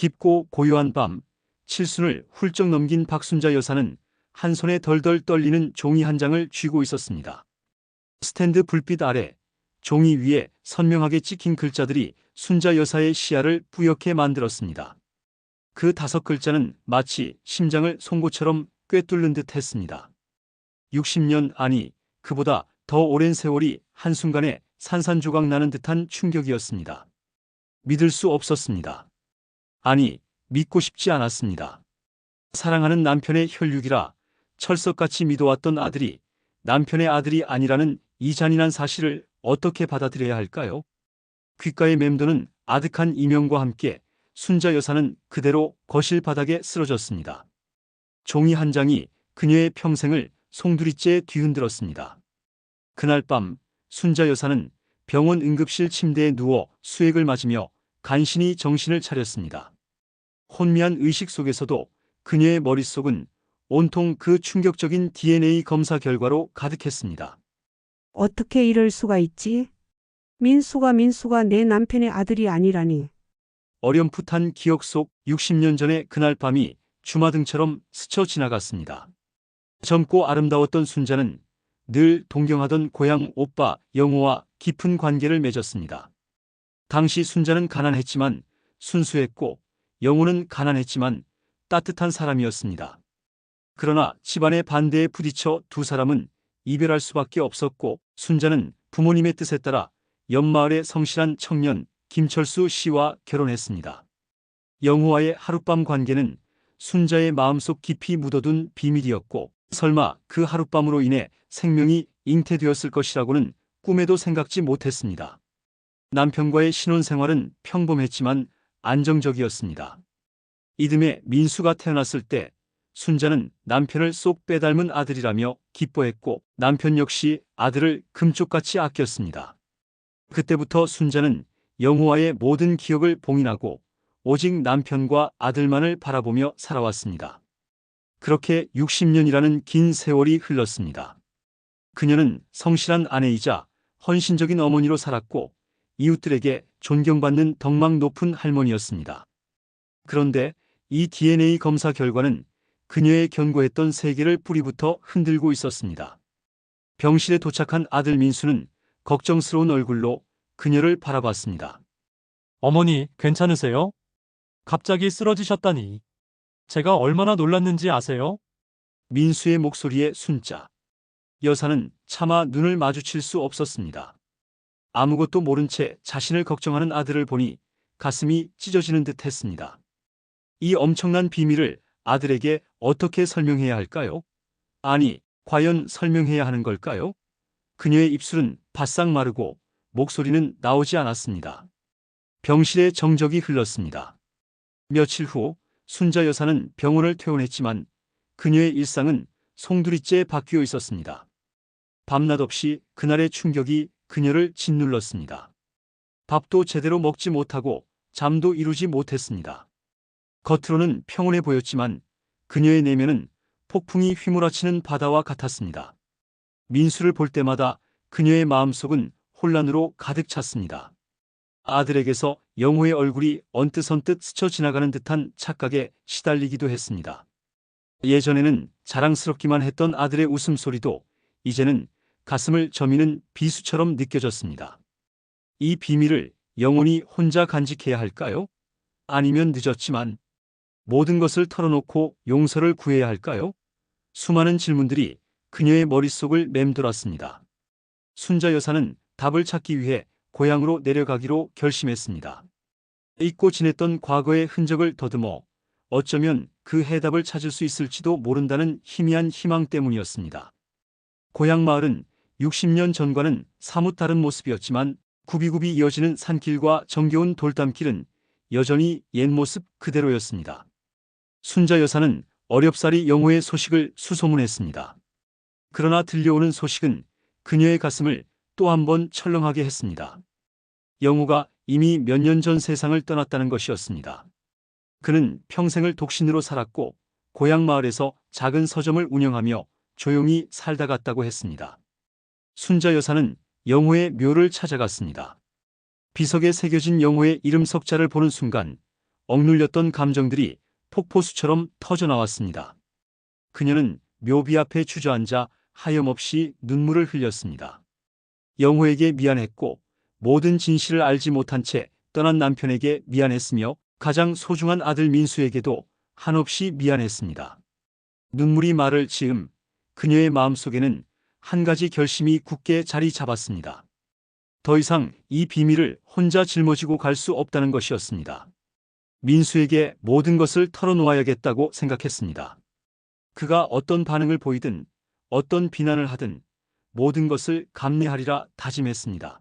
깊고 고요한 밤, 칠순을 훌쩍 넘긴 박순자 여사는 한 손에 덜덜 떨리는 종이 한 장을 쥐고 있었습니다. 스탠드 불빛 아래 종이 위에 선명하게 찍힌 글자들이 순자 여사의 시야를 뿌옇게 만들었습니다. 그 5글자는 마치 심장을 송곳처럼 꿰뚫는 듯 했습니다. 60년 아니 그보다 더 오랜 세월이 한순간에 산산조각 나는 듯한 충격이었습니다. 믿을 수 없었습니다. 아니, 믿고 싶지 않았습니다. 사랑하는 남편의 혈육이라 철석같이 믿어왔던 아들이 남편의 아들이 아니라는 이 잔인한 사실을 어떻게 받아들여야 할까요? 귓가에 맴도는 아득한 이명과 함께 순자 여사는 그대로 거실 바닥에 쓰러졌습니다. 종이 한 장이 그녀의 평생을 송두리째 뒤흔들었습니다. 그날 밤 순자 여사는 병원 응급실 침대에 누워 수액을 맞으며 간신히 정신을 차렸습니다. 혼미한 의식 속에서도 그녀의 머릿속은 온통 그 충격적인 DNA 검사 결과로 가득했습니다. 어떻게 이럴 수가 있지? 민수가 내 남편의 아들이 아니라니. 어렴풋한 기억 속 60년 전의 그날 밤이 주마등처럼 스쳐 지나갔습니다. 젊고 아름다웠던 순자는 늘 동경하던 고향 오빠 영호와 깊은 관계를 맺었습니다. 당시 순자는 가난했지만 순수했고 영호는 가난했지만 따뜻한 사람이었습니다. 그러나 집안의 반대에 부딪혀 두 사람은 이별할 수밖에 없었고 순자는 부모님의 뜻에 따라 옆마을의 성실한 청년 김철수 씨와 결혼했습니다. 영호와의 하룻밤 관계는 순자의 마음속 깊이 묻어둔 비밀이었고 설마 그 하룻밤으로 인해 생명이 잉태되었을 것이라고는 꿈에도 생각지 못했습니다. 남편과의 신혼생활은 평범했지만 안정적이었습니다. 이듬해 민수가 태어났을 때 순자는 남편을 쏙 빼닮은 아들이라며 기뻐했고 남편 역시 아들을 금쪽같이 아꼈습니다. 그때부터 순자는 영호와의 모든 기억을 봉인하고 오직 남편과 아들만을 바라보며 살아왔습니다. 그렇게 60년이라는 긴 세월이 흘렀습니다. 그녀는 성실한 아내이자 헌신적인 어머니로 살았고 이웃들에게 존경받는 덕망 높은 할머니였습니다. 그런데 이 DNA 검사 결과는 그녀의 견고했던 세계를 뿌리부터 흔들고 있었습니다. 병실에 도착한 아들 민수는 걱정스러운 얼굴로 그녀를 바라봤습니다. 어머니, 괜찮으세요? 갑자기 쓰러지셨다니. 제가 얼마나 놀랐는지 아세요? 민수의 목소리에 순자 여사는 차마 눈을 마주칠 수 없었습니다. 아무것도 모른 채 자신을 걱정하는 아들을 보니 가슴이 찢어지는 듯 했습니다. 이 엄청난 비밀을 아들에게 어떻게 설명해야 할까요? 아니, 과연 설명해야 하는 걸까요? 그녀의 입술은 바싹 마르고 목소리는 나오지 않았습니다. 병실에 정적이 흘렀습니다. 며칠 후 순자 여사는 병원을 퇴원했지만 그녀의 일상은 송두리째 바뀌어 있었습니다. 밤낮 없이 그날의 충격이 그녀를 짓눌렀습니다. 밥도 제대로 먹지 못하고 잠도 이루지 못했습니다. 겉으로는 평온해 보였지만 그녀의 내면은 폭풍이 휘몰아치는 바다와 같았습니다. 민수를 볼 때마다 그녀의 마음속은 혼란으로 가득 찼습니다. 아들에게서 영호의 얼굴이 언뜻 스쳐 지나가는 듯한 착각에 시달리기도 했습니다. 예전에는 자랑스럽기만 했던 아들의 웃음소리도 이제는 가슴을 저미는 비수처럼 느껴졌습니다. 이 비밀을 영원히 혼자 간직해야 할까요? 아니면 늦었지만 모든 것을 털어놓고 용서를 구해야 할까요? 수많은 질문들이 그녀의 머릿속을 맴돌았습니다. 순자 여사는 답을 찾기 위해 고향으로 내려가기로 결심했습니다. 잊고 지냈던 과거의 흔적을 더듬어 어쩌면 그 해답을 찾을 수 있을지도 모른다는 희미한 희망 때문이었습니다. 고향 마을은 60년 전과는 사뭇 다른 모습이었지만 굽이굽이 이어지는 산길과 정겨운 돌담길은 여전히 옛 모습 그대로였습니다. 순자 여사는 어렵사리 영호의 소식을 수소문했습니다. 그러나 들려오는 소식은 그녀의 가슴을 또 한 번 철렁하게 했습니다. 영호가 이미 몇 년 전 세상을 떠났다는 것이었습니다. 그는 평생을 독신으로 살았고 고향 마을에서 작은 서점을 운영하며 조용히 살다 갔다고 했습니다. 순자 여사는 영호의 묘를 찾아갔습니다. 비석에 새겨진 영호의 이름 석자를 보는 순간 억눌렸던 감정들이 폭포수처럼 터져나왔습니다. 그녀는 묘비 앞에 주저앉아 하염없이 눈물을 흘렸습니다. 영호에게 미안했고 모든 진실을 알지 못한 채 떠난 남편에게 미안했으며 가장 소중한 아들 민수에게도 한없이 미안했습니다. 눈물이 말을 지음 그녀의 마음속에는 한 가지 결심이 굳게 자리 잡았습니다. 더 이상 이 비밀을 혼자 짊어지고 갈 수 없다는 것이었습니다. 민수에게 모든 것을 털어놓아야겠다고 생각했습니다. 그가 어떤 반응을 보이든 어떤 비난을 하든 모든 것을 감내하리라 다짐했습니다.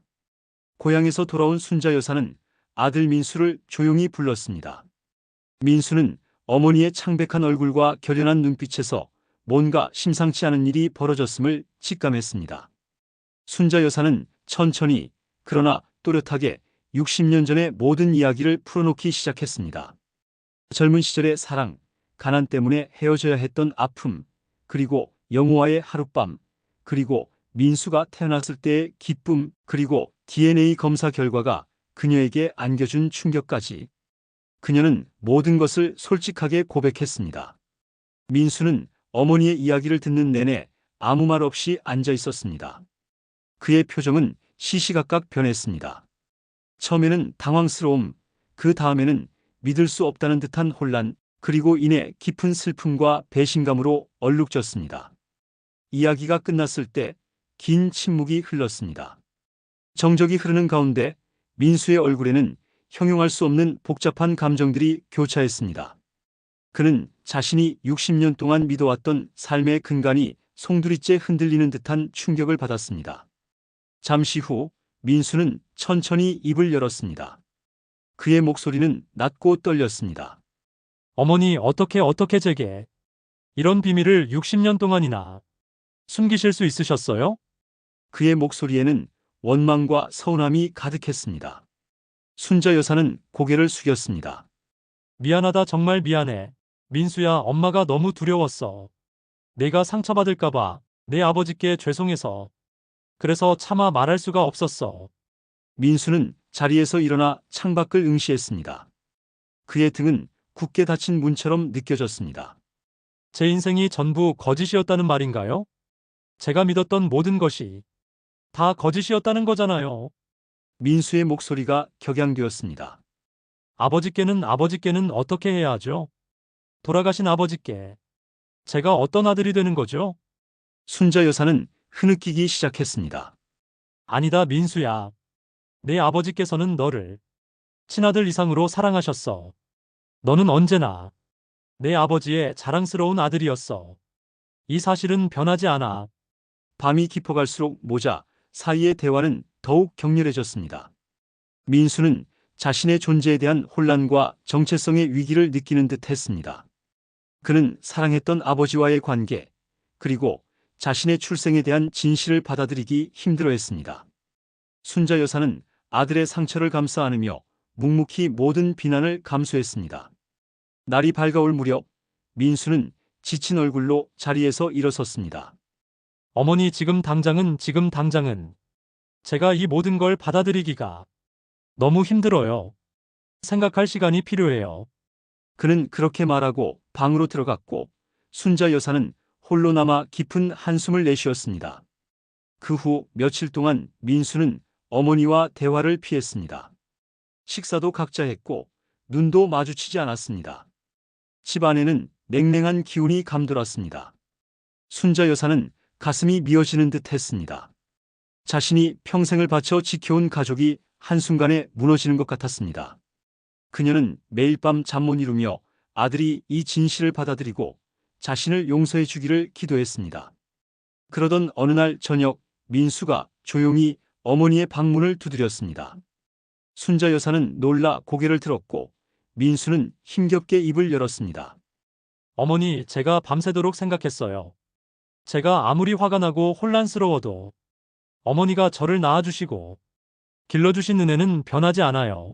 고향에서 돌아온 순자 여사는 아들 민수를 조용히 불렀습니다. 민수는 어머니의 창백한 얼굴과 결연한 눈빛에서 뭔가 심상치 않은 일이 벌어졌음을 직감했습니다. 순자 여사는 천천히 그러나 또렷하게 60년 전의 모든 이야기를 풀어놓기 시작했습니다. 젊은 시절의 사랑, 가난 때문에 헤어져야 했던 아픔, 그리고 영호와의 하룻밤, 그리고 민수가 태어났을 때의 기쁨, 그리고 DNA 검사 결과가 그녀에게 안겨준 충격까지. 그녀는 모든 것을 솔직하게 고백했습니다. 민수는 어머니의 이야기를 듣는 내내 아무 말 없이 앉아 있었습니다. 그의 표정은 시시각각 변했습니다. 처음에는 당황스러움, 그 다음에는 믿을 수 없다는 듯한 혼란, 그리고 이내 깊은 슬픔과 배신감으로 얼룩졌습니다. 이야기가 끝났을 때 긴 침묵이 흘렀습니다. 정적이 흐르는 가운데 민수의 얼굴에는 형용할 수 없는 복잡한 감정들이 교차했습니다. 그는 자신이 60년 동안 믿어왔던 삶의 근간이 송두리째 흔들리는 듯한 충격을 받았습니다. 잠시 후 민수는 천천히 입을 열었습니다. 그의 목소리는 낮고 떨렸습니다. 어머니, 어떻게 제게 이런 비밀을 60년 동안이나 숨기실 수 있으셨어요? 그의 목소리에는 원망과 서운함이 가득했습니다. 순자 여사는 고개를 숙였습니다. 미안하다, 정말 미안해. 민수야, 엄마가 너무 두려웠어. 내가 상처받을까봐, 내 아버지께 죄송해서. 그래서 차마 말할 수가 없었어. 민수는 자리에서 일어나 창밖을 응시했습니다. 그의 등은 굳게 닫힌 문처럼 느껴졌습니다. 제 인생이 전부 거짓이었다는 말인가요? 제가 믿었던 모든 것이 다 거짓이었다는 거잖아요. 민수의 목소리가 격양되었습니다. 아버지께는 어떻게 해야 하죠? 돌아가신 아버지께 제가 어떤 아들이 되는 거죠? 순자 여사는 흐느끼기 시작했습니다. 아니다, 민수야. 내 아버지께서는 너를 친아들 이상으로 사랑하셨어. 너는 언제나 내 아버지의 자랑스러운 아들이었어. 이 사실은 변하지 않아. 밤이 깊어갈수록 모자 사이의 대화는 더욱 격렬해졌습니다. 민수는 자신의 존재에 대한 혼란과 정체성의 위기를 느끼는 듯 했습니다. 그는 사랑했던 아버지와의 관계, 그리고 자신의 출생에 대한 진실을 받아들이기 힘들어했습니다. 순자 여사는 아들의 상처를 감싸 안으며 묵묵히 모든 비난을 감수했습니다. 날이 밝아올 무렵 민수는 지친 얼굴로 자리에서 일어섰습니다. 어머니, 지금 당장은 제가 이 모든 걸 받아들이기가 너무 힘들어요. 생각할 시간이 필요해요. 그는 그렇게 말하고 방으로 들어갔고 순자 여사는 홀로 남아 깊은 한숨을 내쉬었습니다. 그 후 며칠 동안 민수는 어머니와 대화를 피했습니다. 식사도 각자 했고 눈도 마주치지 않았습니다. 집 안에는 냉랭한 기운이 감돌았습니다. 순자 여사는 가슴이 미어지는 듯 했습니다. 자신이 평생을 바쳐 지켜온 가족이 한순간에 무너지는 것 같았습니다. 그녀는 매일 밤 잠 못 이루며 아들이 이 진실을 받아들이고 자신을 용서해 주기를 기도했습니다. 그러던 어느 날 저녁 민수가 조용히 어머니의 방문을 두드렸습니다. 순자 여사는 놀라 고개를 들었고 민수는 힘겹게 입을 열었습니다. 어머니, 제가 밤새도록 생각했어요. 제가 아무리 화가 나고 혼란스러워도 어머니가 저를 낳아주시고 길러주신 은혜는 변하지 않아요.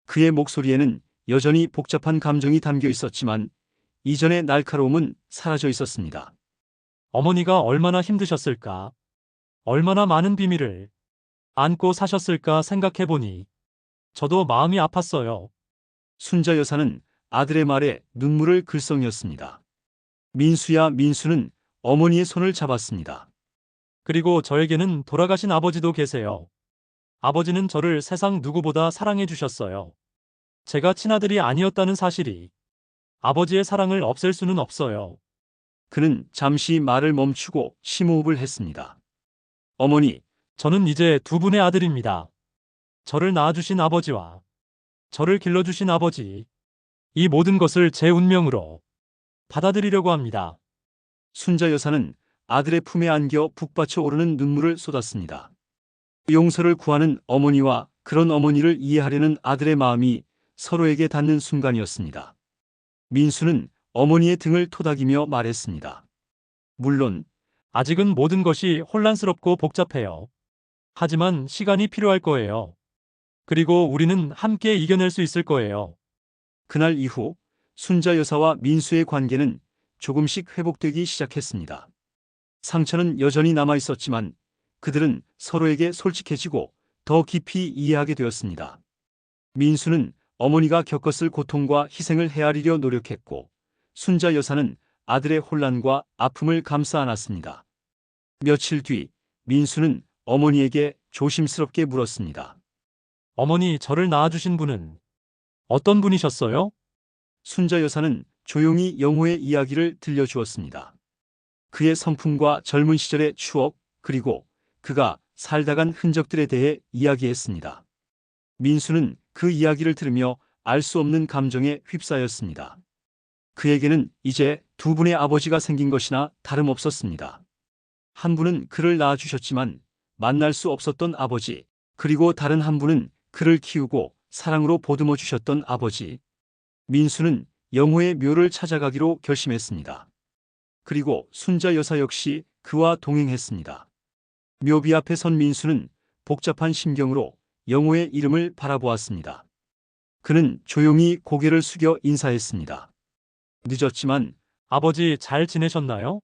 그의 목소리에는 여전히 복잡한 감정이 담겨 있었지만 이전의 날카로움은 사라져 있었습니다. 어머니가 얼마나 힘드셨을까? 얼마나 많은 비밀을 안고 사셨을까 생각해보니 저도 마음이 아팠어요. 순자 여사는 아들의 말에 눈물을 글썽였습니다. 민수야, 민수는 어머니의 손을 잡았습니다. 그리고 저에게는 돌아가신 아버지도 계세요. 아버지는 저를 세상 누구보다 사랑해 주셨어요. 제가 친아들이 아니었다는 사실이 아버지의 사랑을 없앨 수는 없어요. 그는 잠시 말을 멈추고 심호흡을 했습니다. 어머니, 저는 이제 두 분의 아들입니다. 저를 낳아주신 아버지와 저를 길러주신 아버지, 이 모든 것을 제 운명으로 받아들이려고 합니다. 순자 여사는 아들의 품에 안겨 북받쳐 오르는 눈물을 쏟았습니다. 용서를 구하는 어머니와 그런 어머니를 이해하려는 아들의 마음이 서로에게 닿는 순간이었습니다. 민수는 어머니의 등을 토닥이며 말했습니다. 물론 아직은 모든 것이 혼란스럽고 복잡해요. 하지만 시간이 필요할 거예요. 그리고 우리는 함께 이겨낼 수 있을 거예요. 그날 이후 순자 여사와 민수의 관계는 조금씩 회복되기 시작했습니다. 상처는 여전히 남아 있었지만 그들은 서로에게 솔직해지고 더 깊이 이해하게 되었습니다. 민수는 어머니가 겪었을 고통과 희생을 헤아리려 노력했고 순자 여사는 아들의 혼란과 아픔을 감싸 안았습니다. 며칠 뒤 민수는 어머니에게 조심스럽게 물었습니다. 어머니, 저를 낳아주신 분은 어떤 분이셨어요? 순자 여사는 조용히 영호의 이야기를 들려주었습니다. 그의 성품과 젊은 시절의 추억, 그리고 그가 살다간 흔적들에 대해 이야기했습니다. 민수는 그 이야기를 들으며 알 수 없는 감정에 휩싸였습니다. 그에게는 이제 두 분의 아버지가 생긴 것이나 다름없었습니다. 한 분은 그를 낳아주셨지만 만날 수 없었던 아버지, 그리고 다른 한 분은 그를 키우고 사랑으로 보듬어 주셨던 아버지. 민수는 영호의 묘를 찾아가기로 결심했습니다. 그리고 순자 여사 역시 그와 동행했습니다. 묘비 앞에 선 민수는 복잡한 심경으로 영호의 이름을 바라보았습니다. 그는 조용히 고개를 숙여 인사했습니다. 늦었지만 아버지, 잘 지내셨나요?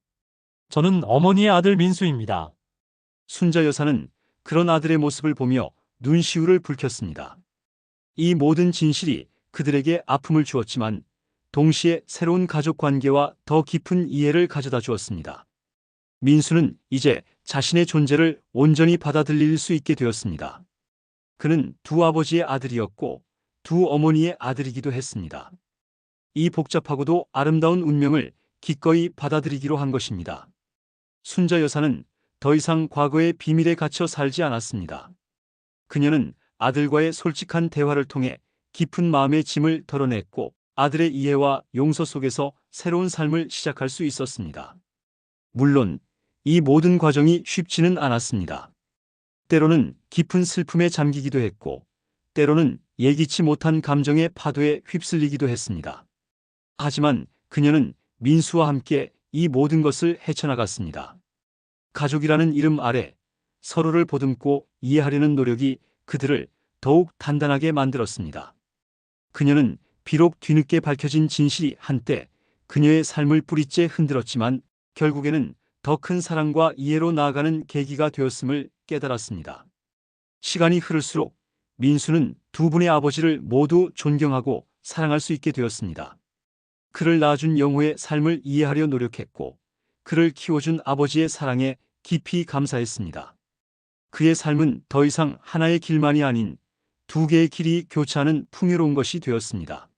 저는 어머니의 아들 민수입니다. 순자 여사는 그런 아들의 모습을 보며 눈시울을 붉혔습니다. 이 모든 진실이 그들에게 아픔을 주었지만 동시에 새로운 가족 관계와 더 깊은 이해를 가져다 주었습니다. 민수는 이제 자신의 존재를 온전히 받아들일 수 있게 되었습니다. 그는 두 아버지의 아들이었고 두 어머니의 아들이기도 했습니다. 이 복잡하고도 아름다운 운명을 기꺼이 받아들이기로 한 것입니다. 순자 여사는 더 이상 과거의 비밀에 갇혀 살지 않았습니다. 그녀는 아들과의 솔직한 대화를 통해 깊은 마음의 짐을 덜어냈고 아들의 이해와 용서 속에서 새로운 삶을 시작할 수 있었습니다. 물론 이 모든 과정이 쉽지는 않았습니다. 때로는 깊은 슬픔에 잠기기도 했고 때로는 예기치 못한 감정의 파도에 휩쓸리기도 했습니다. 하지만 그녀는 민수와 함께 이 모든 것을 헤쳐나갔습니다. 가족이라는 이름 아래 서로를 보듬고 이해하려는 노력이 그들을 더욱 단단하게 만들었습니다. 그녀는 비록 뒤늦게 밝혀진 진실이 한때 그녀의 삶을 뿌리째 흔들었지만 결국에는 더 큰 사랑과 이해로 나아가는 계기가 되었음을 깨달았습니다. 시간이 흐를수록 민수는 두 분의 아버지를 모두 존경하고 사랑할 수 있게 되었습니다. 그를 낳아준 영호의 삶을 이해하려 노력했고 그를 키워준 아버지의 사랑에 깊이 감사했습니다. 그의 삶은 더 이상 하나의 길만이 아닌 두 개의 길이 교차하는 풍요로운 것이 되었습니다.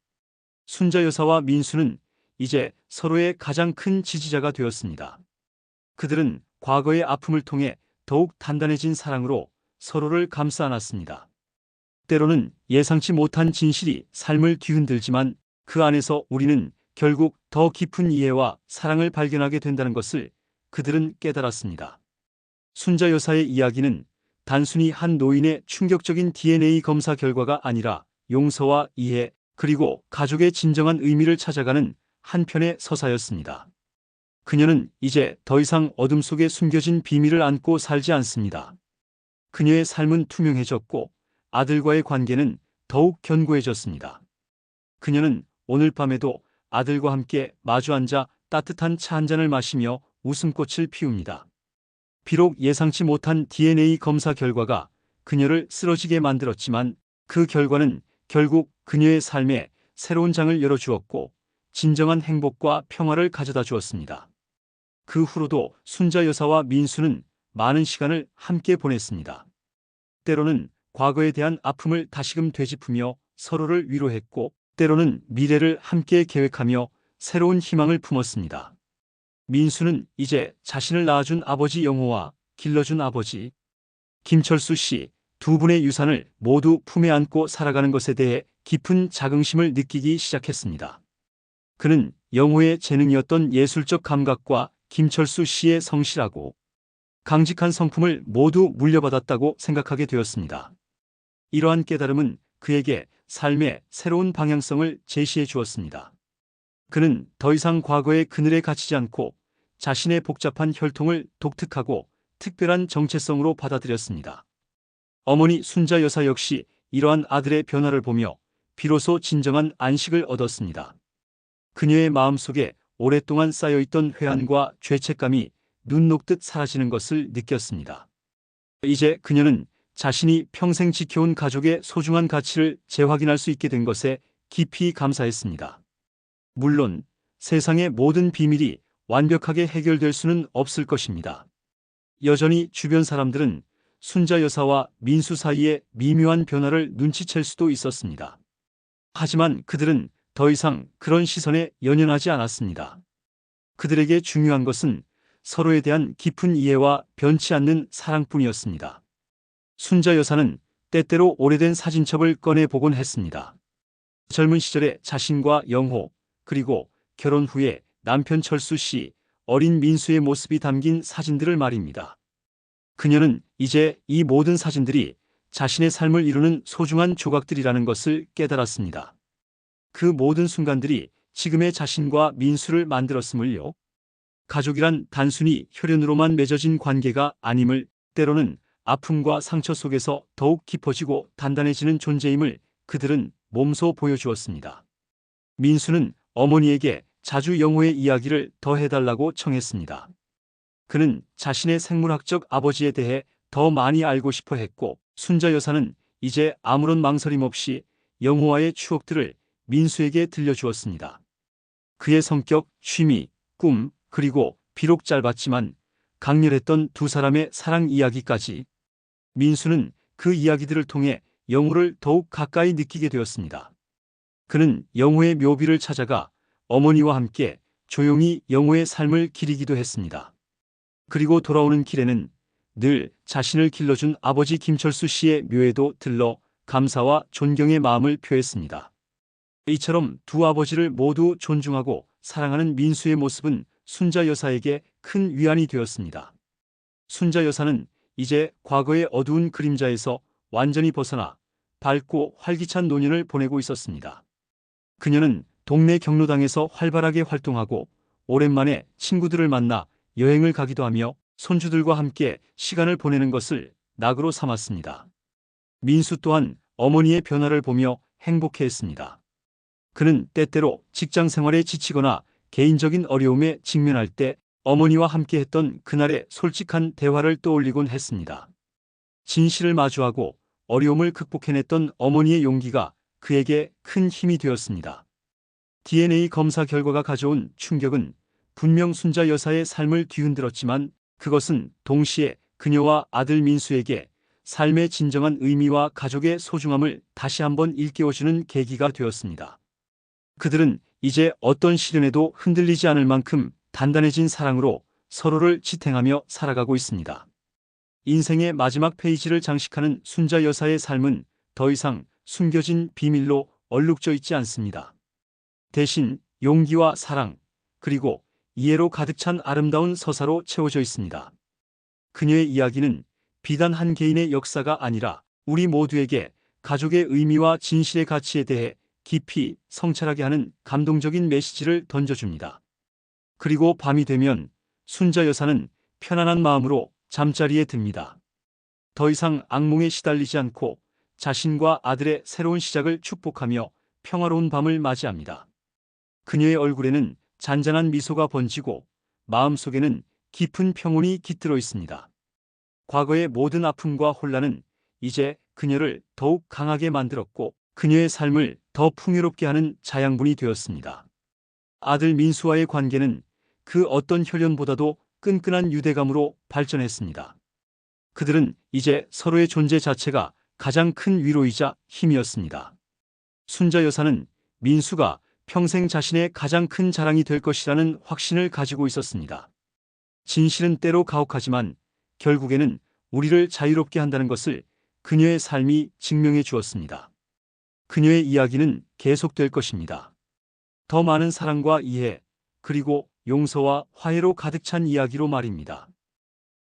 순자 여사와 민수는 이제 서로의 가장 큰 지지자가 되었습니다. 그들은 과거의 아픔을 통해 더욱 단단해진 사랑으로 서로를 감싸 안았습니다. 때로는 예상치 못한 진실이 삶을 뒤흔들지만 그 안에서 우리는 결국 더 깊은 이해와 사랑을 발견하게 된다는 것을 그들은 깨달았습니다. 순자 여사의 이야기는 단순히 한 노인의 충격적인 DNA 검사 결과가 아니라 용서와 이해, 그리고 가족의 진정한 의미를 찾아가는 한 편의 서사였습니다. 그녀는 이제 더 이상 어둠 속에 숨겨진 비밀을 안고 살지 않습니다. 그녀의 삶은 투명해졌고 아들과의 관계는 더욱 견고해졌습니다. 그녀는 오늘 밤에도 아들과 함께 마주 앉아 따뜻한 차 한 잔을 마시며 웃음꽃을 피웁니다. 비록 예상치 못한 DNA 검사 결과가 그녀를 쓰러지게 만들었지만 그 결과는 결국 그녀의 삶에 새로운 장을 열어주었고 진정한 행복과 평화를 가져다 주었습니다. 그 후로도 순자 여사와 민수는 많은 시간을 함께 보냈습니다. 때로는 과거에 대한 아픔을 다시금 되짚으며 서로를 위로했고 때로는 미래를 함께 계획하며 새로운 희망을 품었습니다. 민수는 이제 자신을 낳아준 아버지 영호와 길러준 아버지 김철수 씨 두 분의 유산을 모두 품에 안고 살아가는 것에 대해 깊은 자긍심을 느끼기 시작했습니다. 그는 영호의 재능이었던 예술적 감각과 김철수 씨의 성실하고 강직한 성품을 모두 물려받았다고 생각하게 되었습니다. 이러한 깨달음은 그에게 삶의 새로운 방향성을 제시해 주었습니다. 그는 더 이상 과거의 그늘에 갇히지 않고 자신의 복잡한 혈통을 독특하고 특별한 정체성으로 받아들였습니다. 어머니 순자 여사 역시 이러한 아들의 변화를 보며 비로소 진정한 안식을 얻었습니다. 그녀의 마음속에 오랫동안 쌓여있던 회한과 죄책감이 눈 녹듯 사라지는 것을 느꼈습니다. 이제 그녀는 자신이 평생 지켜온 가족의 소중한 가치를 재확인할 수 있게 된 것에 깊이 감사했습니다. 물론 세상의 모든 비밀이 완벽하게 해결될 수는 없을 것입니다. 여전히 주변 사람들은 순자 여사와 민수 사이의 미묘한 변화를 눈치챌 수도 있었습니다. 하지만 그들은 더 이상 그런 시선에 연연하지 않았습니다. 그들에게 중요한 것은 서로에 대한 깊은 이해와 변치 않는 사랑뿐이었습니다. 순자 여사는 때때로 오래된 사진첩을 꺼내 보곤 했습니다. 젊은 시절의 자신과 영호, 그리고 결혼 후에 남편 철수 씨, 어린 민수의 모습이 담긴 사진들을 말입니다. 그녀는 이제 이 모든 사진들이 자신의 삶을 이루는 소중한 조각들이라는 것을 깨달았습니다. 그 모든 순간들이 지금의 자신과 민수를 만들었음을요. 가족이란 단순히 혈연으로만 맺어진 관계가 아님을, 때로는 아픔과 상처 속에서 더욱 깊어지고 단단해지는 존재임을 그들은 몸소 보여주었습니다. 민수는 어머니에게 자주 영호의 이야기를 더 해달라고 청했습니다. 그는 자신의 생물학적 아버지에 대해 더 많이 알고 싶어 했고, 순자 여사는 이제 아무런 망설임 없이 영호와의 추억들을 민수에게 들려주었습니다. 그의 성격, 취미, 꿈, 그리고 비록 짧았지만 강렬했던 두 사람의 사랑 이야기까지. 민수는 그 이야기들을 통해 영호를 더욱 가까이 느끼게 되었습니다. 그는 영호의 묘비를 찾아가 어머니와 함께 조용히 영호의 삶을 기리기도 했습니다. 그리고 돌아오는 길에는 늘 자신을 길러준 아버지 김철수 씨의 묘에도 들러 감사와 존경의 마음을 표했습니다. 이처럼 두 아버지를 모두 존중하고 사랑하는 민수의 모습은 순자 여사에게 큰 위안이 되었습니다. 순자 여사는 이제 과거의 어두운 그림자에서 완전히 벗어나 밝고 활기찬 노년을 보내고 있었습니다. 그녀는 동네 경로당에서 활발하게 활동하고 오랜만에 친구들을 만나 여행을 가기도 하며 손주들과 함께 시간을 보내는 것을 낙으로 삼았습니다. 민수 또한 어머니의 변화를 보며 행복해했습니다. 그는 때때로 직장 생활에 지치거나 개인적인 어려움에 직면할 때 어머니와 함께했던 그날의 솔직한 대화를 떠올리곤 했습니다. 진실을 마주하고 어려움을 극복해냈던 어머니의 용기가 그에게 큰 힘이 되었습니다. DNA 검사 결과가 가져온 충격은 분명 순자 여사의 삶을 뒤흔들었지만 그것은 동시에 그녀와 아들 민수에게 삶의 진정한 의미와 가족의 소중함을 다시 한번 일깨워주는 계기가 되었습니다. 그들은 이제 어떤 시련에도 흔들리지 않을 만큼 단단해진 사랑으로 서로를 지탱하며 살아가고 있습니다. 인생의 마지막 페이지를 장식하는 순자 여사의 삶은 더 이상 숨겨진 비밀로 얼룩져 있지 않습니다. 대신 용기와 사랑, 그리고 이해로 가득 찬 아름다운 서사로 채워져 있습니다. 그녀의 이야기는 비단 한 개인의 역사가 아니라 우리 모두에게 가족의 의미와 진실의 가치에 대해 깊이 성찰하게 하는 감동적인 메시지를 던져줍니다. 그리고 밤이 되면 순자 여사는 편안한 마음으로 잠자리에 듭니다. 더 이상 악몽에 시달리지 않고 자신과 아들의 새로운 시작을 축복하며 평화로운 밤을 맞이합니다. 그녀의 얼굴에는 잔잔한 미소가 번지고 마음속에는 깊은 평온이 깃들어 있습니다. 과거의 모든 아픔과 혼란은 이제 그녀를 더욱 강하게 만들었고 그녀의 삶을 더 풍요롭게 하는 자양분이 되었습니다. 아들 민수와의 관계는 그 어떤 혈연보다도 끈끈한 유대감으로 발전했습니다. 그들은 이제 서로의 존재 자체가 가장 큰 위로이자 힘이었습니다. 순자 여사는 민수가 평생 자신의 가장 큰 자랑이 될 것이라는 확신을 가지고 있었습니다. 진실은 때로 가혹하지만 결국에는 우리를 자유롭게 한다는 것을 그녀의 삶이 증명해 주었습니다. 그녀의 이야기는 계속될 것입니다. 더 많은 사랑과 이해, 그리고 용서와 화해로 가득 찬 이야기로 말입니다.